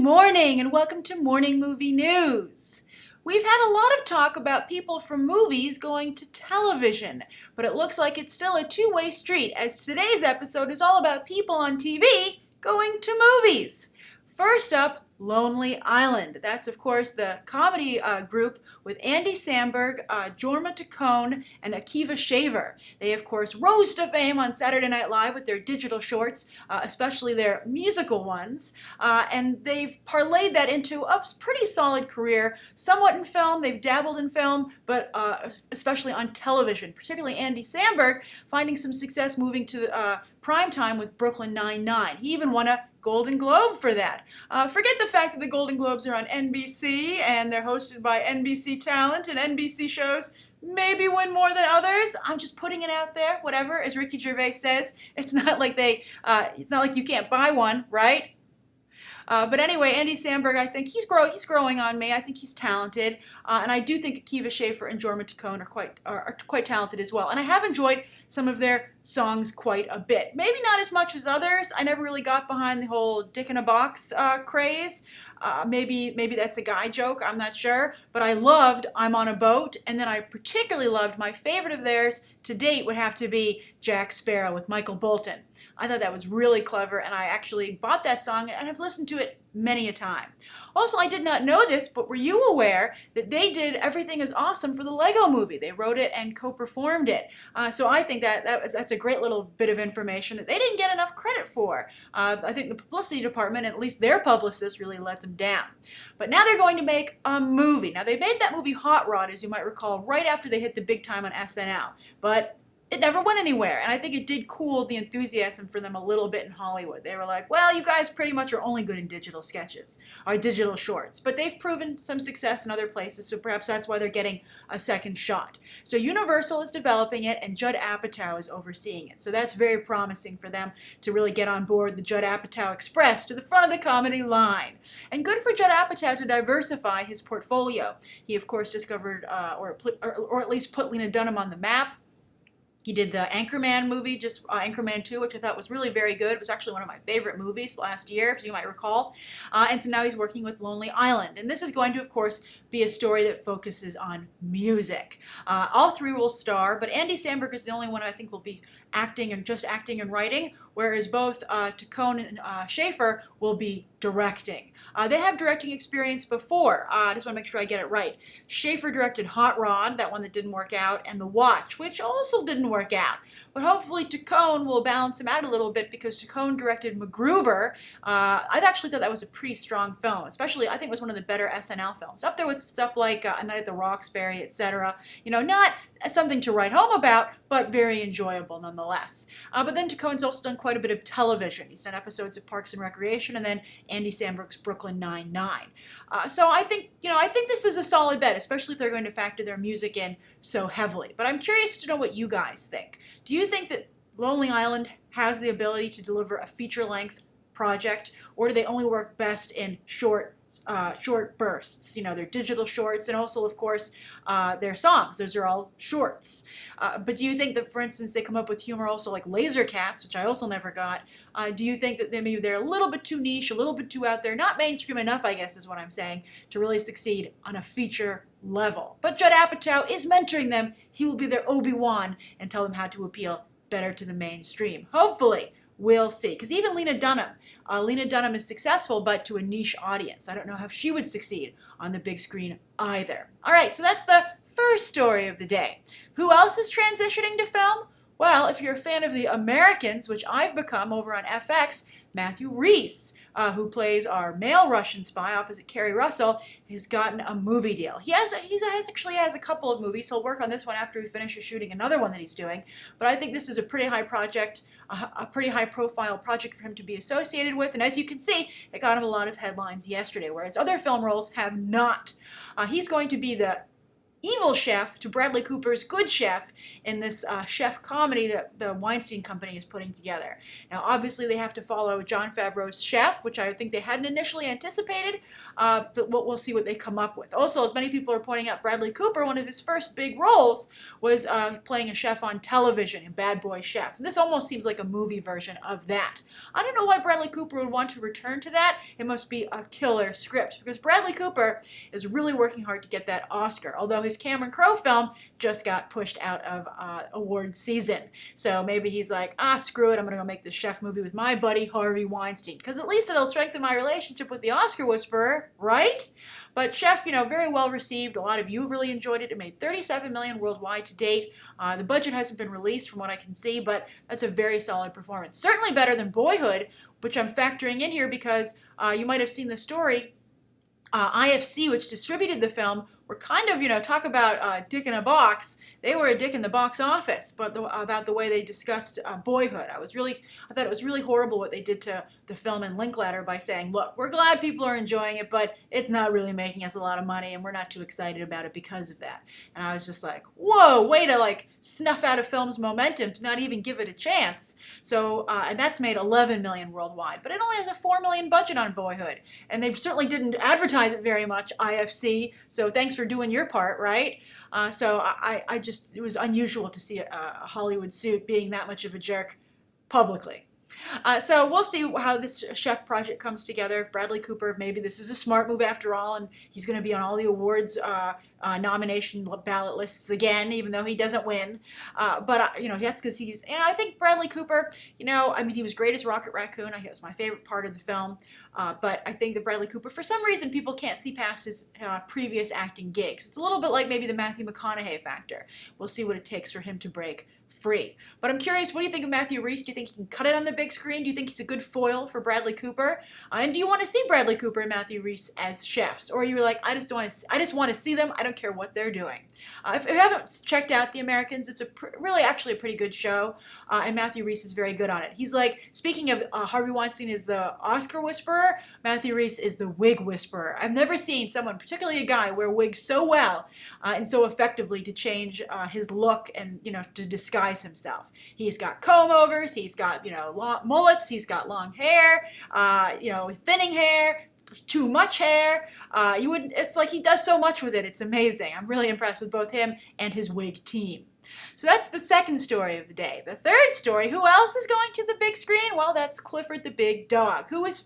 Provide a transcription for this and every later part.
morning and welcome to Morning Movie News. We've had a lot of talk about people from movies going to television, but it looks like it's still a two-way street as today's episode is all about people on TV going to movies. First up, Lonely Island. That's, of course, the comedy group with Andy Samberg, Jorma Taccone, and Akiva Schaffer. They, of course, rose to fame on Saturday Night Live with their digital shorts, especially their musical ones, and they've parlayed that into a pretty solid career, somewhat in film. They've dabbled in film, but especially on television, particularly Andy Samberg, finding some success moving to primetime with Brooklyn Nine-Nine. He even won a Golden Globe for that. Forget the fact that the Golden Globes are on NBC and they're hosted by NBC talent and NBC shows maybe win more than others. I'm just putting it out there, whatever. As Ricky Gervais says, it's not like you can't buy one, right? But anyway, Andy Samberg, I think he's growing on me. I think he's talented, and I do think Akiva Schaffer and Jorma Taccone are quite talented as well. And I have enjoyed some of their songs quite a bit. Maybe not as much as others. I never really got behind the whole dick in a box craze. Maybe that's a guy joke. I'm not sure. But I loved I'm on a Boat, and then I particularly loved my favorite of theirs to date would have to be Jack Sparrow with Michael Bolton. I thought that was really clever, and I actually bought that song and have listened to it many a time. Also, I did not know this, but were you aware that they did Everything is Awesome for the Lego Movie? They wrote it and co-performed it. So I think that's a great little bit of information that they didn't get enough credit for. I think the publicity department, at least their publicists, really let them down. But now they're going to make a movie. Now, they made that movie Hot Rod, as you might recall, right after they hit the big time on SNL. But it never went anywhere, and I think it did cool the enthusiasm for them a little bit in Hollywood. They were like, well, you guys pretty much are only good in digital sketches, or digital shorts, but they've proven some success in other places, so perhaps that's why they're getting a second shot. So Universal is developing it, and Judd Apatow is overseeing it, so that's very promising for them to really get on board the Judd Apatow Express to the front of the comedy line. And good for Judd Apatow to diversify his portfolio. He, of course, discovered, or at least put Lena Dunham on the map. He did the Anchorman movie, just Anchorman 2, which I thought was really very good. It was actually one of my favorite movies last year, as you might recall. And so now he's working with Lonely Island. And this is going to, of course, be a story that focuses on music. All three will star, but Andy Samberg is the only one I think will be acting and writing, whereas both Taccone and Schaffer will be directing. They have directing experience before. I just want to make sure I get it right. Schaffer directed Hot Rod, that one that didn't work out, and The Watch, which also didn't work out. But hopefully Taccone will balance him out a little bit because Taccone directed MacGruber. I actually thought that was a pretty strong film, especially I think it was one of the better SNL films. Up there with stuff like A Night at the Roxbury, etc. You know, not something to write home about, but very enjoyable nonetheless. But then Taccone's also done quite a bit of television. He's done episodes of Parks and Recreation and then Andy Samberg's Brooklyn Nine-Nine. So I think this is a solid bet, especially if they're going to factor their music in so heavily. But I'm curious to know what you guys think. Do you think that Lonely Island has the ability to deliver a feature-length project, or do they only work best in short bursts? You know, their digital shorts, and also, of course, their songs. Those are all shorts. But do you think that, for instance, they come up with humor also like Laser Cats, which I also never got? Do you think that maybe they're a little bit too niche, a little bit too out there, not mainstream enough, I guess is what I'm saying, to really succeed on a feature level? But Judd Apatow is mentoring them. He will be their Obi-Wan and tell them how to appeal better to the mainstream. Hopefully. We'll see. Because even Lena Dunham is successful, but to a niche audience. I don't know how she would succeed on the big screen either. All right, so that's the first story of the day. Who else is transitioning to film? Well, if you're a fan of the Americans, which I've become over on FX, Matthew Rhys, who plays our male Russian spy opposite Kerry Russell, has gotten a movie deal. He actually has a couple of movies. He'll work on this one after he finishes shooting another one that he's doing. But I think this is a pretty high project, a pretty high-profile project for him to be associated with. And as you can see, it got him a lot of headlines yesterday, whereas other film roles have not. He's going to be the evil chef to Bradley Cooper's good chef in this chef comedy that the Weinstein Company is putting together. Now, obviously, they have to follow Jon Favreau's Chef, which I think they hadn't initially anticipated, but we'll see what they come up with. Also, as many people are pointing out, Bradley Cooper, one of his first big roles was playing a chef on television in Bad Boy Chef. And this almost seems like a movie version of that. I don't know why Bradley Cooper would want to return to that. It must be a killer script, because Bradley Cooper is really working hard to get that Oscar, although his Cameron Crowe film just got pushed out of award season. So maybe he's like, screw it, I'm going to go make this chef movie with my buddy Harvey Weinstein, because at least it'll strengthen my relationship with the Oscar whisperer, right? But Chef, very well received. A lot of you have really enjoyed it. It made $37 million worldwide to date. The budget hasn't been released from what I can see, but that's a very solid performance. Certainly better than Boyhood, which I'm factoring in here because you might have seen the story. IFC, which distributed the film, were kind of, talk about dick in a box. They were a dick in the box office, but about the way they discussed Boyhood. I thought it was really horrible what they did to the film in Linklater by saying, look, we're glad people are enjoying it, but it's not really making us a lot of money, and we're not too excited about it because of that. And I was just like, whoa, way to snuff out a film's momentum to not even give it a chance. So, and that's made $11 million worldwide, but it only has a $4 million budget on Boyhood, and they certainly didn't advertise it very much, IFC, so thanks for doing your part, right? So it was unusual to see a Hollywood suit being that much of a jerk publicly. So we'll see how this chef project comes together. If Bradley Cooper, maybe this is a smart move after all, and he's going to be on all the awards nomination ballot lists again, even though he doesn't win. But that's because he's. I think Bradley Cooper. He was great as Rocket Raccoon. It was my favorite part of the film. But I think that Bradley Cooper, for some reason, people can't see past his previous acting gigs. It's a little bit like maybe the Matthew McConaughey factor. We'll see what it takes for him to break free. But I'm curious, what do you think of Matthew Rhys? Do you think he can cut it on the big screen? Do you think he's a good foil for Bradley Cooper? And do you want to see Bradley Cooper and Matthew Rhys as chefs? Or are you like, I just want to see them. I don't care what they're doing. If you haven't checked out The Americans, it's really actually a pretty good show. And Matthew Rhys is very good on it. He's like, speaking of Harvey Weinstein is the Oscar whisperer, Matthew Rhys is the wig whisperer. I've never seen someone, particularly a guy, wear wigs so well and so effectively to change his look and, to disguise himself. He's got comb overs, he's got, long mullets, he's got long hair, thinning hair, too much hair. It's like he does so much with it. It's amazing. I'm really impressed with both him and his wig team. So that's the second story of the day. The third story, who else is going to the big screen? Well, that's Clifford the big dog, who is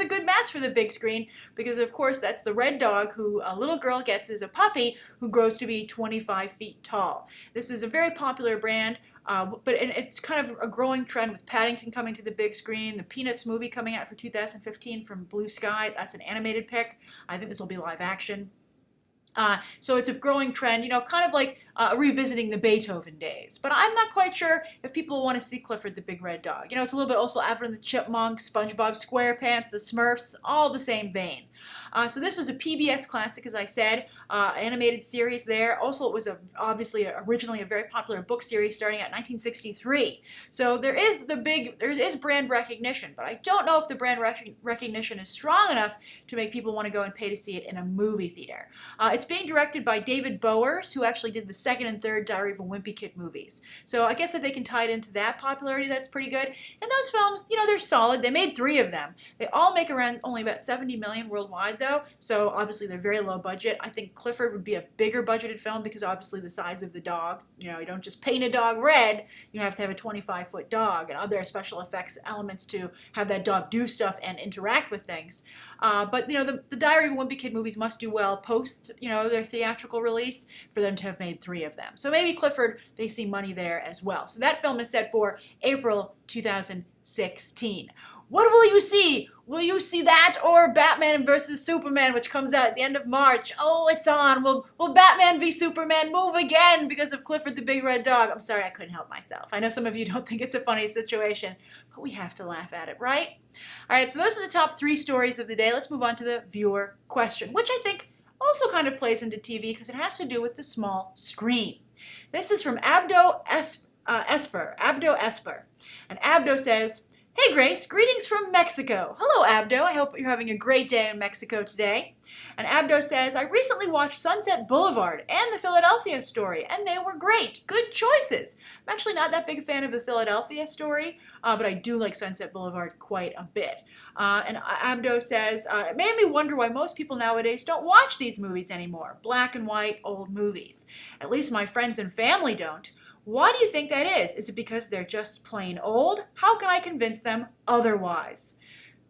a good match for the big screen because, of course, that's the red dog who a little girl gets as a puppy who grows to be 25 feet tall. This is a very popular brand, but it's kind of a growing trend with Paddington coming to the big screen, the Peanuts movie coming out for 2015 from Blue Sky. That's an animated pick. I think this will be live action. So it's a growing trend, kind of like revisiting the Beethoven days. But I'm not quite sure if people want to see Clifford the Big Red Dog. It's a little bit also Alvin and the Chipmunks, SpongeBob SquarePants, the Smurfs, all the same vein. So this was a PBS classic, as I said, animated series there. Also, it was obviously originally a very popular book series starting at 1963. So there is brand recognition, but I don't know if the brand recognition is strong enough to make people want to go and pay to see it in a movie theater. It's being directed by David Bowers, who actually did the second and third Diary of a Wimpy Kid movies. So I guess if they can tie it into that popularity, that's pretty good. And those films, they're solid. They made 3 of them. They all make around only about $70 million worldwide, though. So obviously they're very low budget. I think Clifford would be a bigger budgeted film because obviously the size of the dog. You don't just paint a dog red. You have to have a 25-foot dog and other special effects elements to have that dog do stuff and interact with things. But the Diary of a Wimpy Kid movies must do well post their theatrical release for them to have made 3 of them. So maybe Clifford, they see money there as well. So that film is set for April 2016. What will you see? Will you see that or Batman vs. Superman, which comes out at the end of March? Oh, it's on. Will Batman v Superman move again because of Clifford the Big Red Dog? I'm sorry, I couldn't help myself. I know some of you don't think it's a funny situation, but we have to laugh at it, right? All right, so those are the top 3 stories of the day. Let's move on to the viewer question, which I think also kind of plays into TV because it has to do with the small screen. This is from Abdo Esper. And Abdo says, Hey Grace, greetings from Mexico. Hello Abdo, I hope you're having a great day in Mexico today. And Abdo says, I recently watched Sunset Boulevard and The Philadelphia Story, and they were great. Good choices. I'm actually not that big a fan of The Philadelphia Story, but I do like Sunset Boulevard quite a bit. And Abdo says, it made me wonder why most people nowadays don't watch these movies anymore. Black and white, old movies. At least my friends and family don't. Why do you think that is? Is it because they're just plain old? How can I convince them otherwise?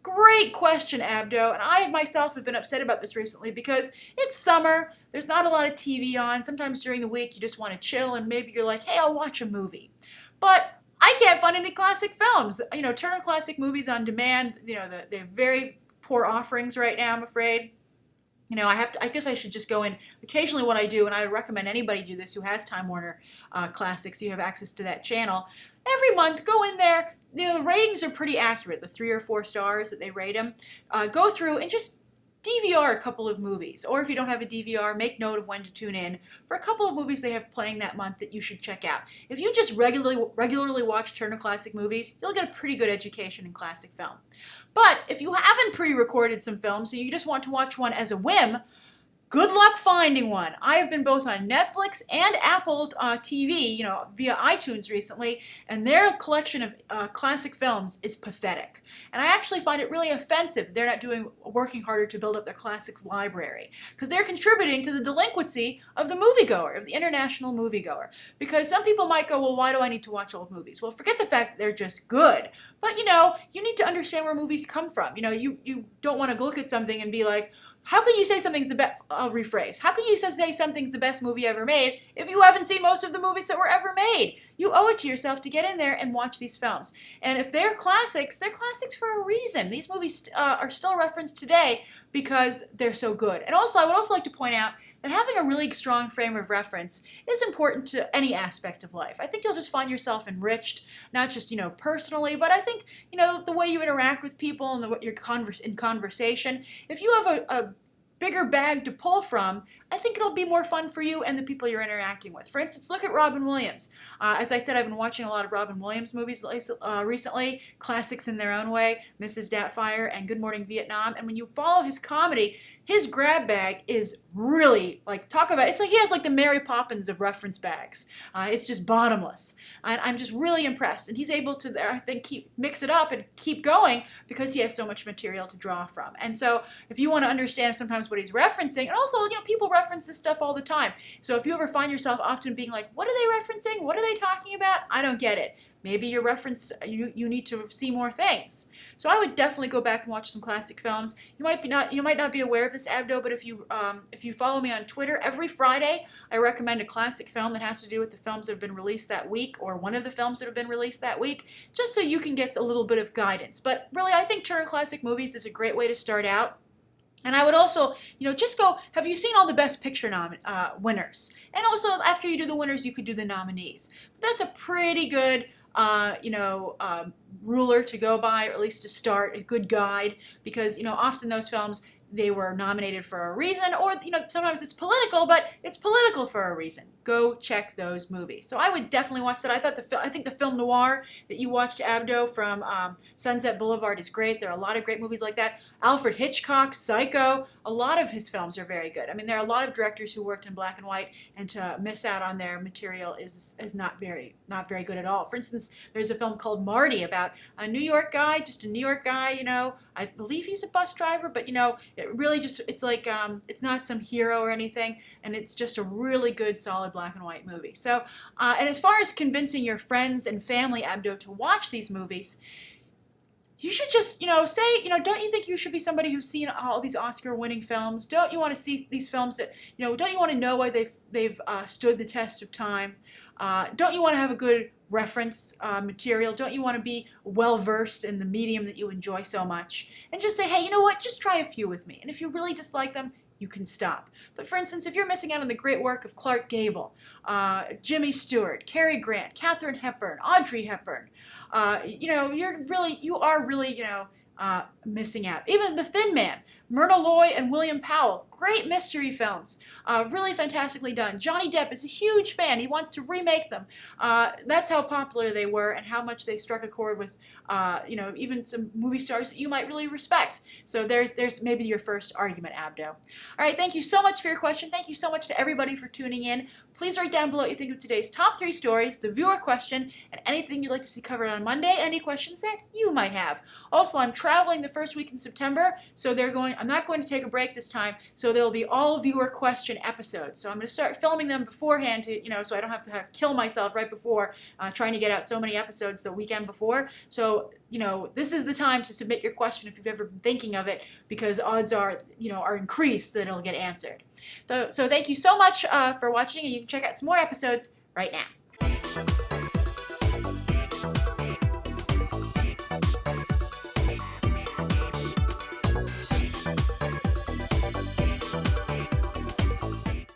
Great question, Abdo, and I myself have been upset about this recently because it's summer, there's not a lot of TV on, sometimes during the week you just want to chill and maybe you're like, hey, I'll watch a movie. But I can't find any classic films. Turner Classic Movies on Demand, they have very poor offerings right now, I'm afraid. I guess I should just go in occasionally what I do, and I recommend anybody do this who has Time Warner Classics, so you have access to that channel. Every month, go in there. The ratings are pretty accurate, the 3 or 4 stars that they rate them. Go through and just DVR a couple of movies, or if you don't have a DVR, make note of when to tune in for a couple of movies they have playing that month that you should check out. If you just regularly watch Turner Classic Movies, you'll get a pretty good education in classic film. But if you haven't pre-recorded some films and you just want to watch one as a whim, good luck finding one. I have been both on Netflix and Apple TV, via iTunes recently, and their collection of classic films is pathetic. And I actually find it really offensive they're not working harder to build up their classics library, because they're contributing to the delinquency of the moviegoer, of the international moviegoer. Because some people might go, well, why do I need to watch old movies? Well, forget the fact that they're just good. But, you need to understand where movies come from. You don't want to look at something and be like, how can you say something's the best, I'll rephrase, how can you say something's the best movie ever made if you haven't seen most of the movies that were ever made? You owe it to yourself to get in there and watch these films. And if they're classics for a reason. These movies are still referenced today because they're so good. And also, I would also like to point out that having a really strong frame of reference is important to any aspect of life. I think you'll just find yourself enriched, not just, personally, but I think, the way you interact with people and what you're in conversation. If you have a bigger bag to pull from, I think it'll be more fun for you and the people you're interacting with. For instance, look at Robin Williams. As I said, I've been watching a lot of Robin Williams movies recently, classics in their own way, Mrs. Doubtfire and Good Morning Vietnam. And when you follow his comedy, his grab bag is really, it's like he has the Mary Poppins of reference bags. It's just bottomless. And I'm just really impressed. And he's able to, I think, mix it up and keep going because he has so much material to draw from. And so if you want to understand sometimes what he's referencing, and also, people reference this stuff all the time. So if you ever find yourself often being like, what are they referencing? What are they talking about? I don't get it. Maybe you need to see more things. So I would definitely go back and watch some classic films. You might not be aware of this, Abdo, but if you follow me on Twitter, every Friday I recommend a classic film that has to do with the films that have been released that week, or one of the films that have been released that week, just so you can get a little bit of guidance. But really, I think Turner Classic Movies is a great way to start out. And I would also, just go, have you seen all the Best Picture winners? And also, after you do the winners, you could do the nominees. But that's a pretty good, ruler to go by, or at least to start, a good guide, because, often those films, they were nominated for a reason, or, sometimes it's political, but it's political for a reason. Go check those movies. So I would definitely watch that. I think the film noir that you watched, Abdo, from Sunset Boulevard is great. There are a lot of great movies like that. Alfred Hitchcock, Psycho, a lot of his films are very good. I mean, there are a lot of directors who worked in black and white, and to miss out on their material is not very good at all. For instance, there's a film called Marty about a New York guy, I believe he's a bus driver, but it really just, it's like, it's not some hero or anything, and it's just a really good, solid black and white movie. So, and as far as convincing your friends and family, Abdo, to watch these movies, you should just, say, don't you think you should be somebody who's seen all these Oscar-winning films? Don't you want to see these films that, don't you want to know why they've stood the test of time? Don't you want to have a good reference material? Don't you want to be well-versed in the medium that you enjoy so much? And just say, hey, you know what? Just try a few with me. And if you really dislike them, you can stop. But for instance, if you're missing out on the great work of Clark Gable, Jimmy Stewart, Cary Grant, Katharine Hepburn, Audrey Hepburn, you are really missing out. Even The Thin Man, Myrna Loy and William Powell, great mystery films, really fantastically done. Johnny Depp is a huge fan. He wants to remake them. That's how popular they were and how much they struck a chord with, even some movie stars that you might really respect. So there's maybe your first argument, Abdo. All right, thank you so much for your question. Thank you so much to everybody for tuning in. Please write down below what you think of today's top 3 stories, the viewer question, and anything you'd like to see covered on Monday, any questions that you might have. Also, I'm traveling the first week in September, so I'm not going to take a break this time, so there'll be all viewer question episodes. So I'm going to start filming them beforehand, so I don't have to kill myself right before trying to get out so many episodes the weekend before. So, this is the time to submit your question if you've ever been thinking of it, because odds are increased that it'll get answered. So thank you so much for watching, and you can check out some more episodes right now.